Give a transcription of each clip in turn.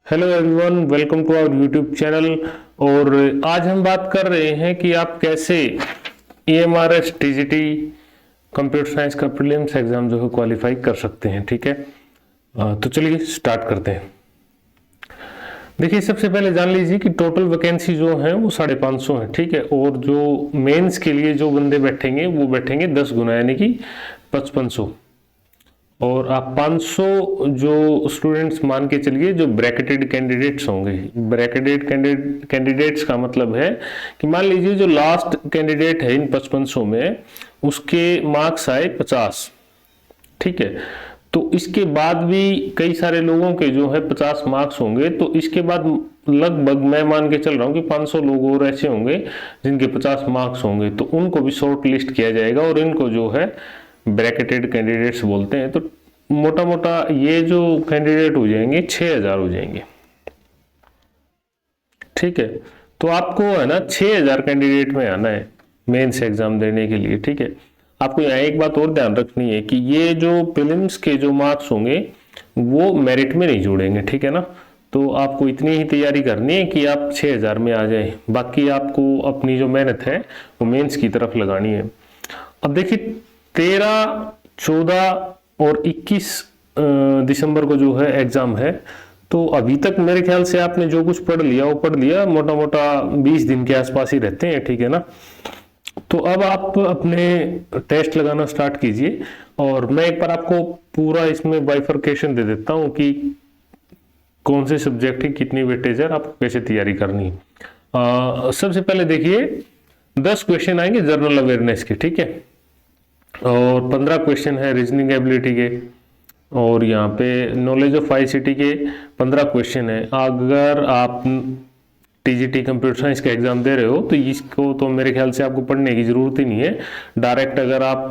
Hello everyone, welcome to our YouTube channel. और आज हम बात कर रहे हैं कि आप कैसे EMRS TGT कंप्यूटर साइंस का प्रीलिम्स एग्जाम जो है क्वालिफाई कर सकते हैं। ठीक है, तो चलिए स्टार्ट करते हैं। देखिए, सबसे पहले जान लीजिए कि टोटल वैकेंसी जो है वो 550 है। ठीक है, और जो मेंस के लिए जो बंदे बैठेंगे वो बैठेंगे 10 गुना, यानी कि 5500। और आप 500 जो स्टूडेंट्स मान के चलिए जो ब्रैकेटेड कैंडिडेट्स होंगे। ब्रैकेटेड कैंडिडेट्स का मतलब है कि मान लीजिए जो लास्ट कैंडिडेट है इन 5500 में, उसके मार्क्स आए 50। ठीक है, तो इसके बाद भी कई सारे लोगों के जो है 50 मार्क्स होंगे, तो इसके बाद लगभग मैं मान के चल रहा हूँ कि 500 लोग और ऐसे होंगे जिनके 50 मार्क्स होंगे, तो उनको भी शॉर्ट लिस्ट किया जाएगा और इनको जो है ब्रैकेटेड कैंडिडेट्स बोलते हैं। तो मोटा मोटा ये जो कैंडिडेट हो जाएंगे 6000 हो जाएंगे। ठीक है, तो आपको है ना 6000 कैंडिडेट में आना है मेंस एग्जाम देने के लिए। ठीक है, आपको यहाँ एक बात और ध्यान रखनी है कि ये जो प्रीलिम्स के जो मार्क्स होंगे वो मेरिट में नहीं जोड़ेंगे। ठीक है ना, तो आपको इतनी ही तैयारी करनी है कि आप 6000 में आ जाए, बाकी आपको अपनी जो मेहनत है वो मेंस की तरफ लगानी है। अब देखिए, 13, 14 और 21 दिसंबर को जो है एग्जाम है, तो अभी तक मेरे ख्याल से आपने जो कुछ पढ़ लिया वो पढ़ लिया, मोटा मोटा 20 दिन के आसपास ही रहते हैं। ठीक है ना, तो अब आप अपने टेस्ट लगाना स्टार्ट कीजिए और मैं एक बार आपको पूरा इसमें बाइफरकेशन दे देता हूँ कि कौन से सब्जेक्ट की कितनी वेटेज है, आपको कैसे तैयारी करनी है। सबसे पहले देखिए, 10 क्वेश्चन आएंगे जनरल अवेयरनेस के। ठीक है, और 15 क्वेश्चन है रीजनिंग एबिलिटी के, और यहाँ पे नॉलेज ऑफ ICT के 15 क्वेश्चन है। अगर आप TGT कंप्यूटर साइंस का एग्जाम दे रहे हो तो इसको तो मेरे ख्याल से आपको पढ़ने की जरूरत ही नहीं है, डायरेक्ट अगर आप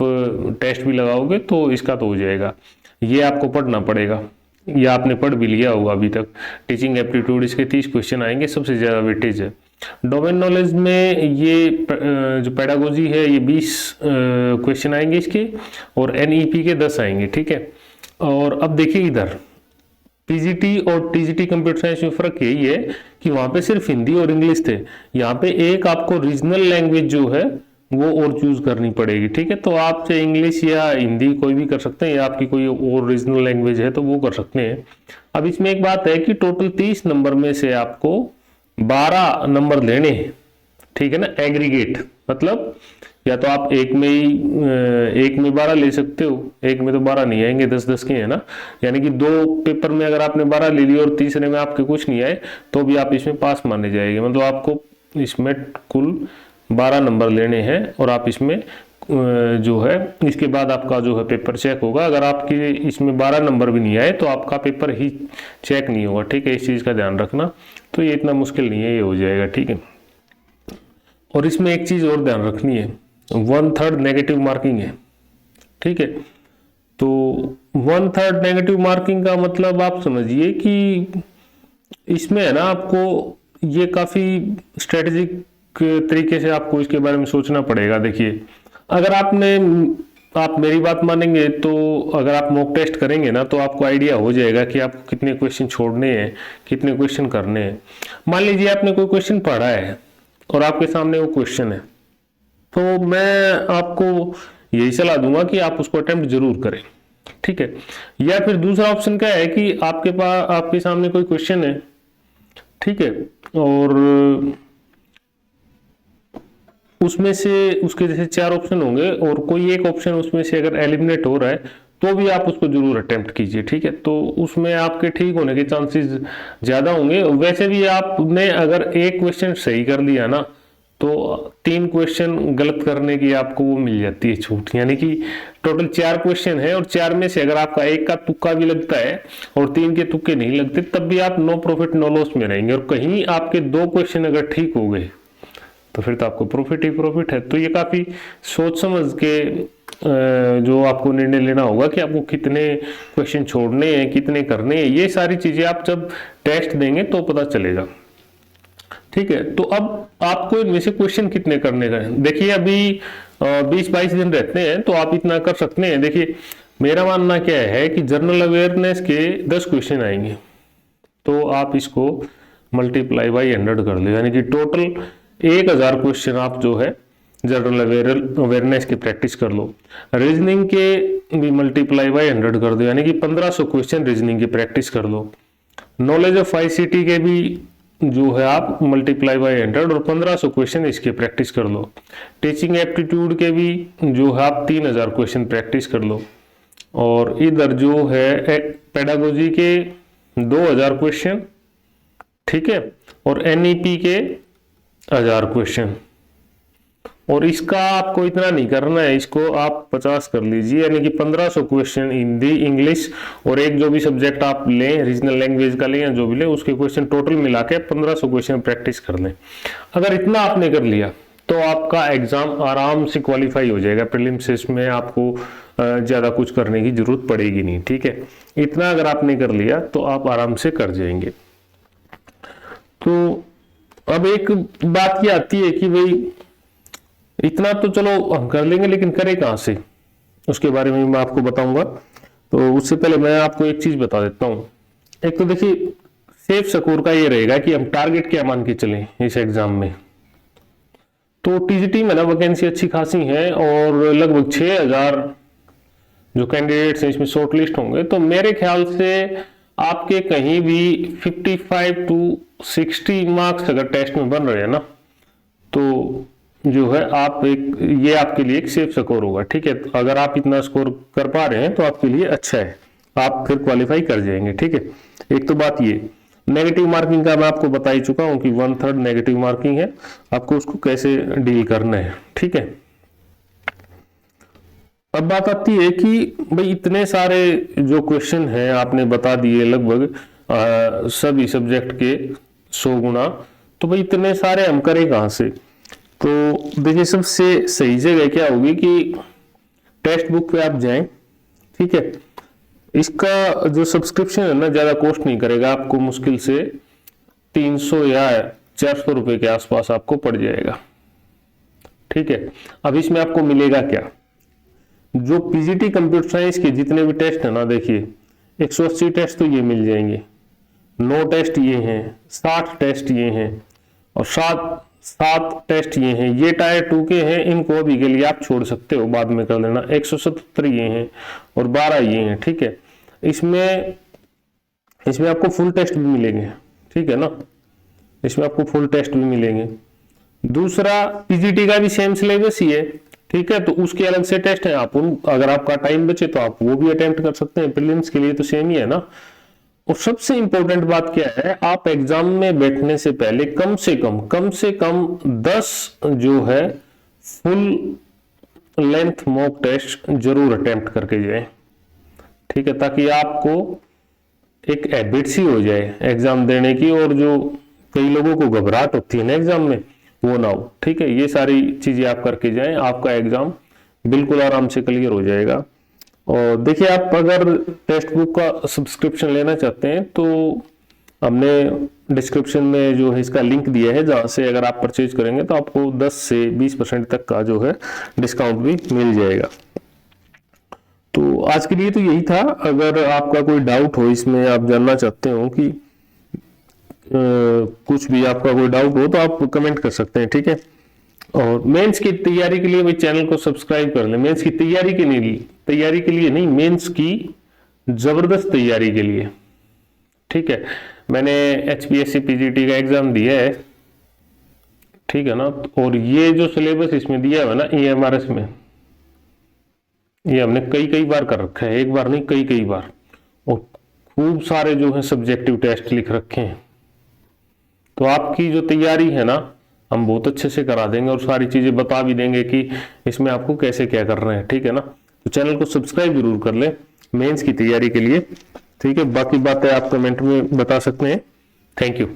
टेस्ट भी लगाओगे तो इसका तो हो जाएगा। ये आपको पढ़ना पड़ेगा, या आपने पढ़ भी लिया होगा अभी तक। टीचिंग एप्टीट्यूड, इसके 30 क्वेश्चन आएंगे, सबसे ज्यादा वेटेज है। डोमेन नॉलेज में ये जो पेडागोजी है ये 20 क्वेश्चन आएंगे इसके, और NEP के 10 आएंगे। ठीक है, और अब देखिए इधर PGT और TGT कंप्यूटर साइंस में फर्क यही है कि वहां पे सिर्फ हिंदी और इंग्लिश थे, यहाँ पे एक आपको रीजनल लैंग्वेज जो है वो और चूज करनी पड़ेगी। ठीक है, तो आप चाहे इंग्लिश या हिंदी कोई भी कर सकते हैं, या आपकी कोई और रीजनल लैंग्वेज है तो वो कर सकते हैं। अब इसमें एक बात है कि टोटल 30 नंबर में से आपको 12 नंबर लेने हैं। ठीक है ना, एग्रीगेट मतलब या तो आप एक में 12 ले सकते हो, एक में तो 12 नहीं आएंगे, 10-10 के है ना, यानी कि 2 पेपर में अगर आपने 12 ले ली और तीसरे में आपके कुछ नहीं आए तो भी आप इसमें पास माने जाएंगे। मतलब आपको इसमें कुल 12 नंबर लेने हैं, और आप इसमें जो है इसके बाद आपका जो है पेपर चेक होगा। अगर आपके इसमें 12 नंबर भी नहीं आए तो आपका पेपर ही चेक नहीं होगा। ठीक है, इस चीज़ का ध्यान रखना। तो ये इतना मुश्किल नहीं है, ये हो जाएगा। ठीक है, और इसमें एक चीज़ और ध्यान रखनी है, 1/3 नेगेटिव मार्किंग है। ठीक है, तो 1/3 नेगेटिव मार्किंग का मतलब आप समझिए कि इसमें है ना आपको ये काफ़ी स्ट्रेटेजिक तरीके से आपको इसके बारे में सोचना पड़ेगा। देखिए, अगर आप मेरी बात मानेंगे तो अगर आप मॉक टेस्ट करेंगे ना तो आपको आइडिया हो जाएगा कि आपको कितने क्वेश्चन छोड़ने हैं, कितने क्वेश्चन करने हैं। मान लीजिए आपने कोई क्वेश्चन पढ़ा है और आपके सामने वो क्वेश्चन है, तो मैं आपको यही सलाह दूंगा कि आप उसको अटेम्प्ट जरूर करें। ठीक है, या फिर दूसरा ऑप्शन क्या है कि आपके सामने कोई क्वेश्चन है, ठीक है, और उसमें से उसके जैसे 4 ऑप्शन होंगे और कोई एक ऑप्शन उसमें से अगर एलिमिनेट हो रहा है तो भी आप उसको जरूर अटेम्प्ट कीजिए। ठीक है, तो उसमें आपके ठीक होने के चांसेस ज्यादा होंगे। वैसे भी आपने अगर एक क्वेश्चन सही कर लिया ना तो 3 क्वेश्चन गलत करने की आपको वो मिल जाती है छूट, यानी कि टोटल 4 क्वेश्चन है, और 4 में से अगर आपका एक का तुक्का भी लगता है और 3 के तुक्के नहीं लगते तब भी आप नो प्रॉफिट नो लॉस में रहेंगे। और कहीं आपके 2 क्वेश्चन अगर ठीक हो गए तो फिर तो आपको प्रॉफिट ही प्रॉफिट है। तो ये काफी सोच समझ के जो आपको निर्णय लेना होगा कि आपको कितने क्वेश्चन छोड़ने हैं, कितने करने हैं। ये सारी चीजें आप जब टेस्ट देंगे तो पता चलेगा। ठीक है, तो अब आपको इनमें से क्वेश्चन कितने करने का है। देखिए, अभी 20-22 दिन रहते हैं तो आप इतना कर सकते हैं। देखिए, मेरा मानना क्या है कि जनरल अवेयरनेस के 10 क्वेश्चन आएंगे। तो आप इसको मल्टीप्लाई बाई 100 कर लो, यानी कि टोटल 1000 क्वेश्चन आप जो है जनरल अवेयरनेस की प्रैक्टिस कर लो। रीजनिंग के भी मल्टीप्लाई बाई 100 कर दो, यानी कि 1500 क्वेश्चन रीजनिंग की प्रैक्टिस कर लो। नॉलेज ऑफ आईसीटी के भी जो है आप मल्टीप्लाई बाई 100 और 1500 क्वेश्चन इसके प्रैक्टिस कर लो। टीचिंग एप्टीट्यूड के भी जो है आप 3000 क्वेश्चन प्रैक्टिस कर लो। और इधर जो है पेडागोजी के 2000 क्वेश्चन, ठीक है, और एनईपी के 1000 क्वेश्चन। और इसका आपको इतना नहीं करना है, इसको आप 50 कर लीजिए, यानी कि 1500 क्वेश्चन हिंदी इंग्लिश और एक जो भी सब्जेक्ट आप लें रीजनल लैंग्वेज का लें या जो भी लें उसके क्वेश्चन टोटल मिला के 1500 क्वेश्चन प्रैक्टिस कर लें। अगर इतना आपने कर लिया तो आपका एग्जाम आराम से क्वालिफाई हो जाएगा। प्रीलिम्स में आपको ज़्यादा कुछ करने की जरूरत पड़ेगी नहीं, ठीक है। इतना अगर आपने कर लिया तो आप आराम से कर जाएंगे। तो अब एक बात ये आती है कि भाई इतना तो चलो हम कर लेंगे, लेकिन करें कहाँ से, उसके बारे में मैं आपको बताऊंगा। तो उससे पहले मैं आपको एक चीज बता देता हूँ। एक तो देखिए सेफ स्कोर का ये रहेगा कि हम टारगेट क्या मान के चलें इस एग्जाम में। तो टीजीटी में ना वैकेंसी अच्छी खासी है और लगभग 6000 जो कैंडिडेट्स हैं इसमें शॉर्टलिस्ट होंगे। तो मेरे ख्याल से आपके कहीं भी 55 to 60 मार्क्स अगर टेस्ट में बन रहे हैं ना, तो जो है आप ये आपके लिए एक सेफ स्कोर होगा, ठीक है। अगर आप इतना स्कोर कर पा रहे हैं तो आपके लिए अच्छा है, आप फिर क्वालिफाई कर जाएंगे, ठीक है। एक तो बात ये नेगेटिव मार्किंग का मैं आपको बता ही चुका हूं कि 1/3 नेगेटिव मार्किंग है, आपको उसको कैसे डील करना है, ठीक है। अब बात आती है कि भाई इतने सारे जो क्वेश्चन हैं आपने बता दिए लगभग सभी सब्जेक्ट के 100 गुना, तो भाई इतने सारे हम करें कहां से। तो देखिए सबसे सही जगह क्या होगी कि टेक्स्ट बुक पे आप जाएं, ठीक है। इसका जो सब्सक्रिप्शन है ना ज्यादा कॉस्ट नहीं करेगा आपको, मुश्किल से 300 या 400 रुपए के आसपास आपको पड़ जाएगा, ठीक है। अब इसमें आपको मिलेगा क्या, जो पीजीटी कंप्यूटर साइंस के जितने भी टेस्ट है ना, देखिए 180 टेस्ट तो ये मिल जाएंगे, 9 टेस्ट ये हैं, 60 टेस्ट ये हैं और 7 टेस्ट ये हैं। ये टायर 2 के हैं, इनको अभी के लिए आप छोड़ सकते हो, बाद में कर लेना। 177 ये हैं और 12 ये हैं, ठीक है। इसमें आपको फुल टेस्ट भी मिलेंगे, ठीक है ना, इसमें आपको फुल टेस्ट भी मिलेंगे। दूसरा पीजीटी का भी सेम सिलेबस ही है, ठीक है, तो उसके अलग से टेस्ट है। आप अगर आपका टाइम बचे तो आप वो भी अटेम्प्ट कर सकते हैं, प्रीलिम्स के लिए तो सेम ही है ना। और सबसे इंपॉर्टेंट बात क्या है, आप एग्जाम में बैठने से पहले कम से कम 10 जो है फुल लेंथ मॉक टेस्ट जरूर अटेम्प्ट करके जाए, ठीक है, ताकि आपको एक हैबिट सी हो जाए एग्जाम देने की। और जो कई लोगों को घबराहट होती है ना एग्जाम में, वो ना हो, ठीक है। ये सारी चीजें आप करके जाएं, आपका एग्जाम बिल्कुल आराम से क्लियर हो जाएगा। और देखिए आप अगर टेक्स्ट बुक का सब्सक्रिप्शन लेना चाहते हैं तो हमने डिस्क्रिप्शन में जो है इसका लिंक दिया है, जहां से अगर आप परचेज करेंगे तो आपको 10 से 20% तक का जो है डिस्काउंट भी मिल जाएगा। तो आज के लिए तो यही था। अगर आपका कोई डाउट हो इसमें, आप जानना चाहते हो कि कुछ भी आपका कोई डाउट हो तो आप कमेंट कर सकते हैं, ठीक है। और मेंस की तैयारी के लिए भाई चैनल को सब्सक्राइब कर लें। मेंस की तैयारी के लिए नहीं, मेंस की जबरदस्त तैयारी के लिए, ठीक है। मैंने एचपीएससी पीजीटी का एग्जाम दिया है, ठीक है ना। और ये जो सिलेबस इसमें दिया हुआ है ना ईएमआरएस में, ये हमने कई बार कर रखा है, एक बार नहीं कई बार। और खूब सारे जो है सब्जेक्टिव टेस्ट लिख रखे हैं। तो आपकी जो तैयारी है ना हम बहुत अच्छे से करा देंगे और सारी चीजें बता भी देंगे कि इसमें आपको कैसे क्या करना है, ठीक है ना। तो चैनल को सब्सक्राइब जरूर कर लें मेंस की तैयारी के लिए, ठीक है। बाकी बातें आप कमेंट में बता सकते हैं। Thank you.